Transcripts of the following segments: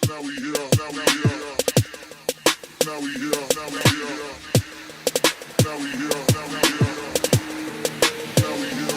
Now we here, now we here, now we here, now we here, now we here, now we here, now we here.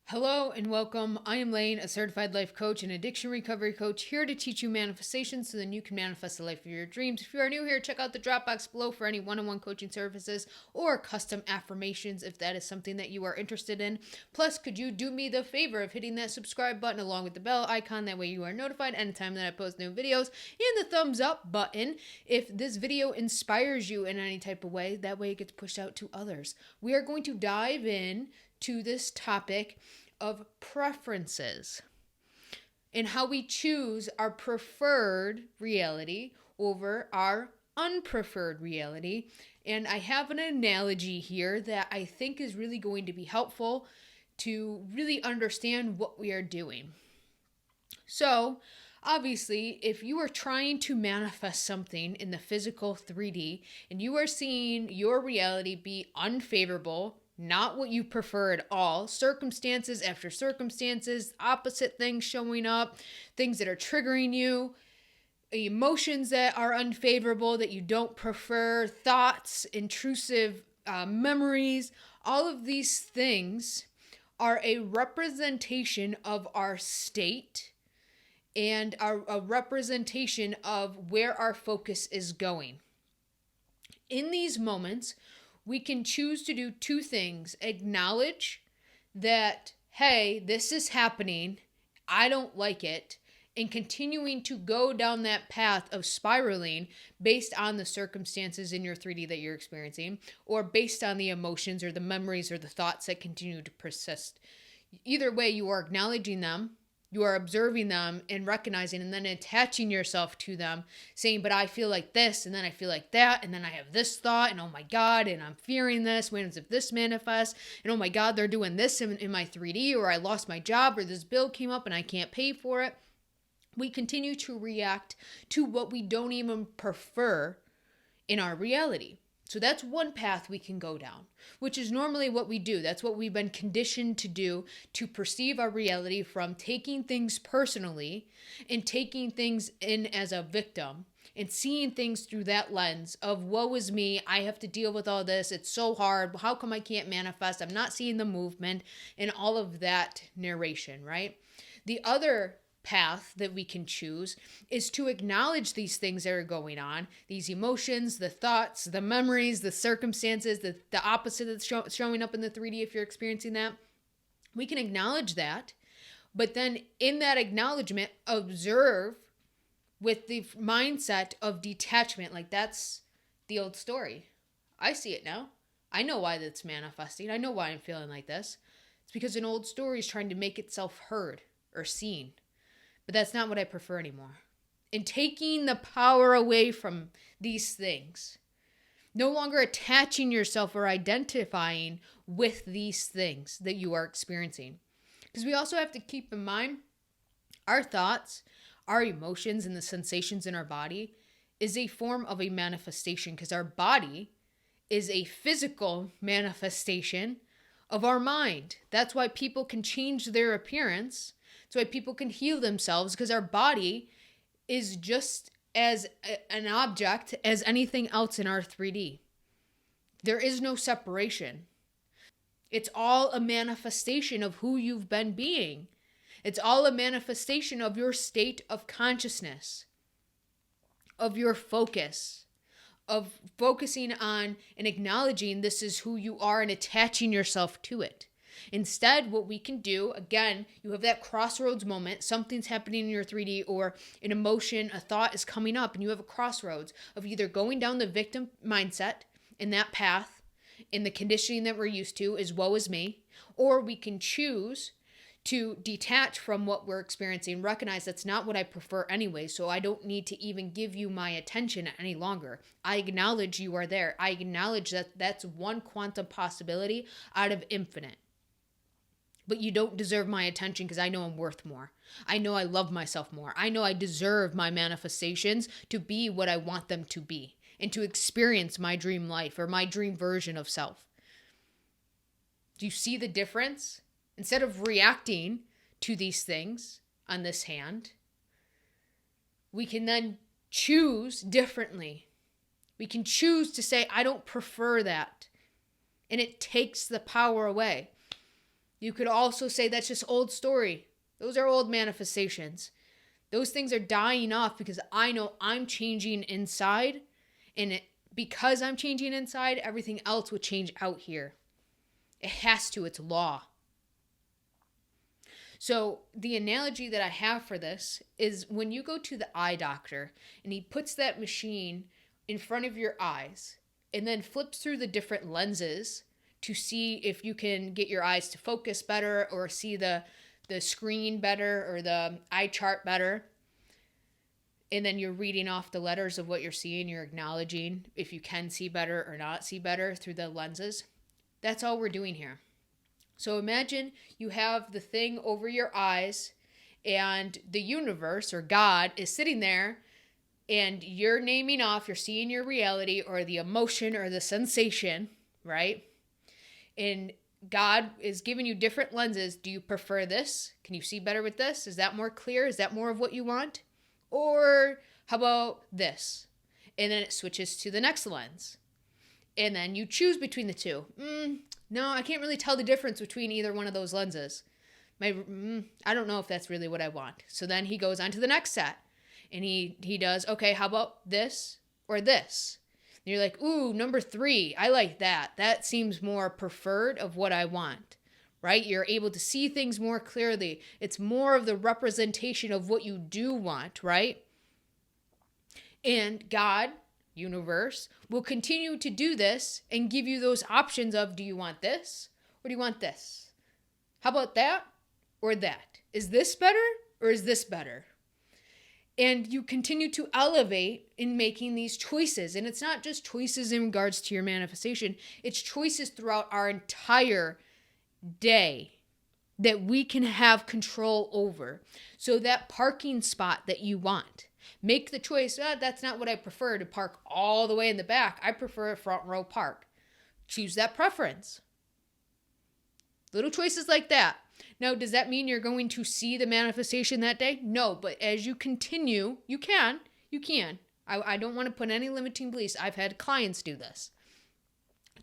Hello and welcome. I am Lane, a certified life coach and addiction recovery coach, here to teach you manifestation so then you can manifest the life of your dreams. If you are new here, check out the drop box below for any one-on-one coaching services or custom affirmations if that is something that you are interested in. Plus, could you do me the favor of hitting that subscribe button along with the bell icon? That way you are notified anytime that I post new videos, and the thumbs up button if this video inspires you in any type of way. That way it gets pushed out to others. We are going to dive in to this topic of preferences and how we choose our preferred reality over our unpreferred reality. And I have an analogy here that I think is really going to be helpful to really understand what we are doing. So, obviously, if you are trying to manifest something in the physical 3D and you are seeing your reality be unfavorable, not what you prefer at all, circumstances after circumstances, opposite things showing up, things that are triggering you, emotions that are unfavorable that you don't prefer, thoughts, intrusive memories, all of these things are a representation of our state and are a representation of where our focus is going. In these moments, we can choose to do two things. Acknowledge that, hey, this is happening, I don't like it, and continuing to go down that path of spiraling based on the circumstances in your 3D that you're experiencing, or based on the emotions or the memories or the thoughts that continue to persist. Either way, you are acknowledging them, you are observing them and recognizing, and then attaching yourself to them, saying, but I feel like this, and then I feel like that, and then I have this thought, and oh my God, and I'm fearing this, when if this manifests, and oh my God, they're doing this in my 3D, or I lost my job, or this bill came up and I can't pay for it. We continue to react to what we don't even prefer in our reality. So that's one path we can go down, which is normally what we do. That's what we've been conditioned to do, to perceive our reality from taking things personally and taking things in as a victim and seeing things through that lens of woe is me, I have to deal with all this, it's so hard, how come I can't manifest, I'm not seeing the movement, and all of that narration, right? The other path that we can choose is to acknowledge these things that are going on, these emotions, the thoughts, the memories, the circumstances, the opposite that's showing up in the 3D if you're experiencing that. We can acknowledge that, but then in that acknowledgement, observe with the mindset of detachment. Like, that's the old story. I see it now. I know why that's manifesting. I know why I'm feeling like this. It's because an old story is trying to make itself heard or seen. But that's not what I prefer anymore. And taking the power away from these things, no longer attaching yourself or identifying with these things that you are experiencing. Because we also have to keep in mind our thoughts, our emotions, and the sensations in our body is a form of a manifestation, because our body is a physical manifestation of our mind. That's why people can change their appearance. That's why people can heal themselves, because our body is just as an object as anything else in our 3D. There is no separation. It's all a manifestation of who you've been being. It's all a manifestation of your state of consciousness, of your focus, of focusing on and acknowledging this is who you are and attaching yourself to it. Instead, what we can do, again, you have that crossroads moment. Something's happening in your 3D, or an emotion, a thought is coming up, and you have a crossroads of either going down the victim mindset in that path, in the conditioning that we're used to is woe is me, or we can choose to detach from what we're experiencing, recognize that's not what I prefer anyway, so I don't need to even give you my attention any longer. I acknowledge you are there. I acknowledge that that's one quantum possibility out of infinite. But you don't deserve my attention because I know I'm worth more. I know I love myself more. I know I deserve my manifestations to be what I want them to be and to experience my dream life or my dream version of self. Do you see the difference? Instead of reacting to these things on this hand, we can then choose differently. We can choose to say, I don't prefer that. And it takes the power away. You could also say that's just old story. Those are old manifestations. Those things are dying off because I know I'm changing inside. And because I'm changing inside, everything else would change out here. It has to. It's law. So the analogy that I have for this is when you go to the eye doctor and he puts that machine in front of your eyes and then flips through the different lenses to see if you can get your eyes to focus better or see the screen better or the eye chart better. And then you're reading off the letters of what you're seeing. You're acknowledging if you can see better or not see better through the lenses. That's all we're doing here. So imagine you have the thing over your eyes and the universe or God is sitting there and you're naming off, you're seeing your reality or the emotion or the sensation, right? And God is giving you different lenses. Do you prefer this? Can you see better with this? Is that more clear? Is that more of what you want? Or how about this? And then it switches to the next lens. And then you choose between the two. No, I can't really tell the difference between either one of those lenses. I don't know if that's really what I want. So then he goes on to the next set. And he does, okay, how about this or this? And you're like, ooh, number 3, I like that. That seems more preferred of what I want, right? You're able to see things more clearly. It's more of the representation of what you do want, right? And God, universe, will continue to do this and give you those options of, do you want this or do you want this? How about that or that? Is this better or is this better? And you continue to elevate in making these choices. And it's not just choices in regards to your manifestation. It's choices throughout our entire day that we can have control over. So that parking spot that you want, make the choice, that's not what I prefer, to park all the way in the back. I prefer a front row park. Choose that preference. Little choices like that. Now, does that mean you're going to see the manifestation that day? No, but as you continue, you can. I don't want to put any limiting beliefs. I've had clients do this.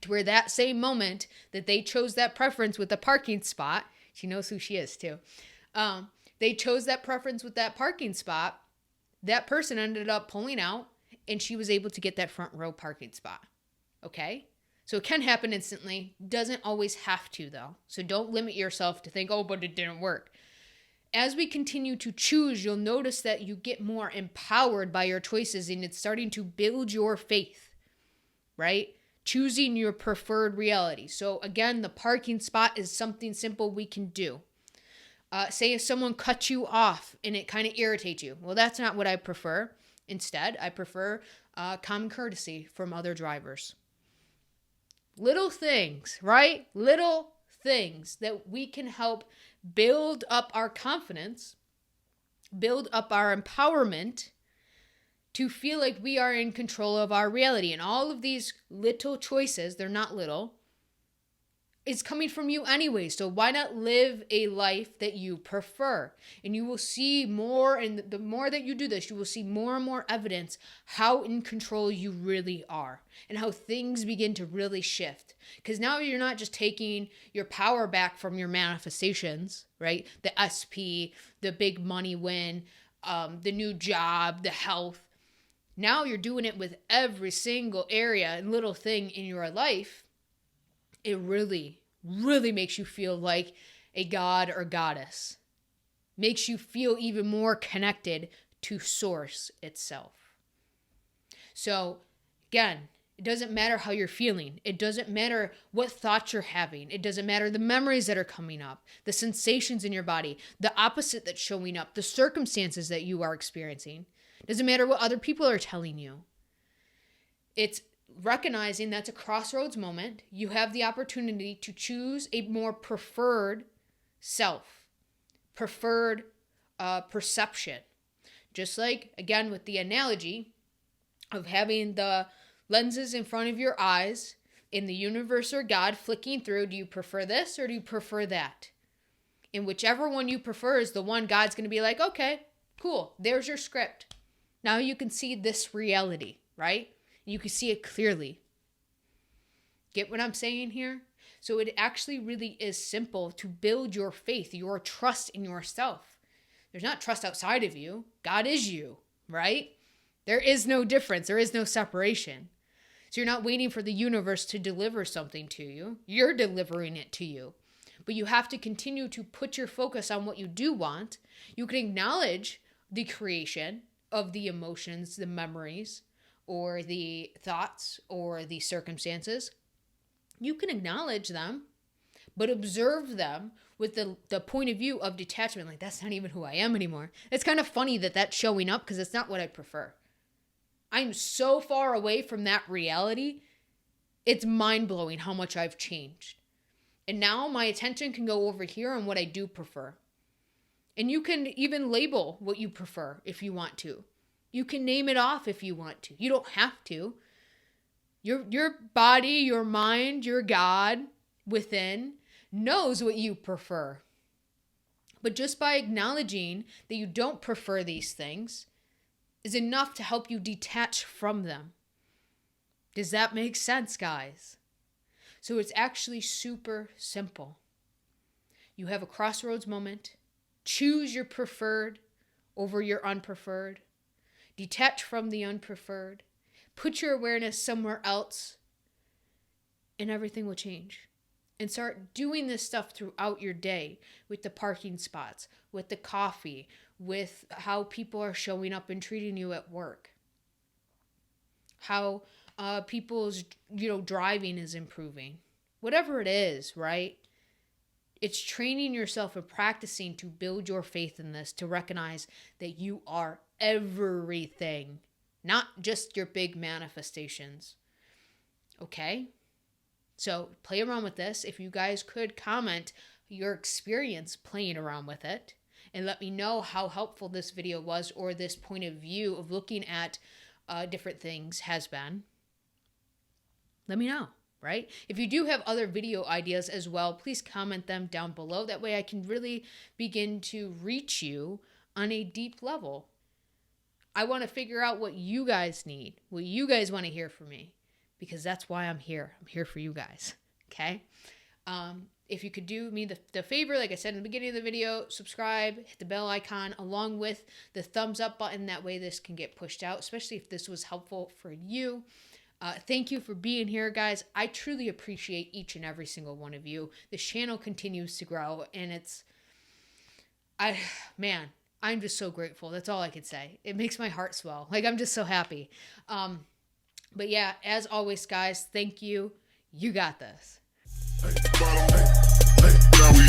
To where that same moment that they chose that preference with the parking spot, she knows who she is too. They chose that preference with that parking spot. That person ended up pulling out and she was able to get that front row parking spot. Okay? So it can happen instantly. Doesn't always have to, though. So don't limit yourself to think, oh, but it didn't work. As we continue to choose, you'll notice that you get more empowered by your choices and it's starting to build your faith, right? Choosing your preferred reality. So again, the parking spot is something simple we can do. Say if someone cuts you off and it kind of irritates you. Well, that's not what I prefer. Instead, I prefer common courtesy from other drivers. Little things, right? Little things that we can help build up our confidence, build up our empowerment to feel like we are in control of our reality. And all of these little choices, they're not little, is coming from you anyway. So why not live a life that you prefer? And you will see more, and the more that you do this, you will see more and more evidence how in control you really are and how things begin to really shift. Because now you're not just taking your power back from your manifestations, right? The SP, the big money win, the new job, the health. Now you're doing it with every single area and little thing in your life. It really, really makes you feel like a god or goddess. Makes you feel even more connected to source itself. So, again, it doesn't matter how you're feeling. It doesn't matter what thoughts you're having. It doesn't matter the memories that are coming up, the sensations in your body, the opposite that's showing up, the circumstances that you are experiencing. It doesn't matter what other people are telling you. It's recognizing that's a crossroads moment. You have the opportunity to choose a more preferred self, preferred perception. Just like, again, with the analogy of having the lenses in front of your eyes in the universe or God flicking through, do you prefer this or do you prefer that? And whichever one you prefer is the one God's going to be like, okay, cool, there's your script. Now you can see this reality, right? You can see it clearly. Get what I'm saying here? So it actually really is simple to build your faith, your trust in yourself. There's not trust outside of you. God is you, right? There is no difference. There is no separation. So you're not waiting for the universe to deliver something to you. You're delivering it to you. But you have to continue to put your focus on what you do want. You can acknowledge the creation of the emotions, the memories, or the thoughts, or the circumstances. You can acknowledge them, but observe them with the point of view of detachment. Like, that's not even who I am anymore. It's kind of funny that that's showing up because it's not what I prefer. I'm so far away from that reality. It's mind-blowing how much I've changed. And now my attention can go over here on what I do prefer. And you can even label what you prefer if you want to. You can name it off if you want to. You don't have to. Your body, your mind, your God within knows what you prefer. But just by acknowledging that you don't prefer these things is enough to help you detach from them. Does that make sense, guys? So it's actually super simple. You have a crossroads moment. Choose your preferred over your unpreferred. Detach from the unpreferred. Put your awareness somewhere else, and everything will change. And start doing this stuff throughout your day with the parking spots, with the coffee, with how people are showing up and treating you at work. How people's driving is improving. Whatever it is, right? It's training yourself and practicing to build your faith in this, to recognize that you are everything. Not just your big manifestations. Okay? So play around with this. If you guys could comment your experience playing around with it and let me know how helpful this video was, or this point of view of looking at different things has been. Let me know, right? If you do have other video ideas as well, please comment them down below. That way I can really begin to reach you on a deep level. I want to figure out what you guys need, what you guys want to hear from me, because that's why I'm here. I'm here for you guys, okay? If you could do me the favor, like I said in the beginning of the video, subscribe, hit the bell icon, along with the thumbs up button. That way this can get pushed out, especially if this was helpful for you. Thank you for being here, guys. I truly appreciate each and every single one of you. This channel continues to grow, and I'm just so grateful. That's all I can say. It makes my heart swell. Like, I'm just so happy. But yeah, as always, guys, thank you. You got this. Now we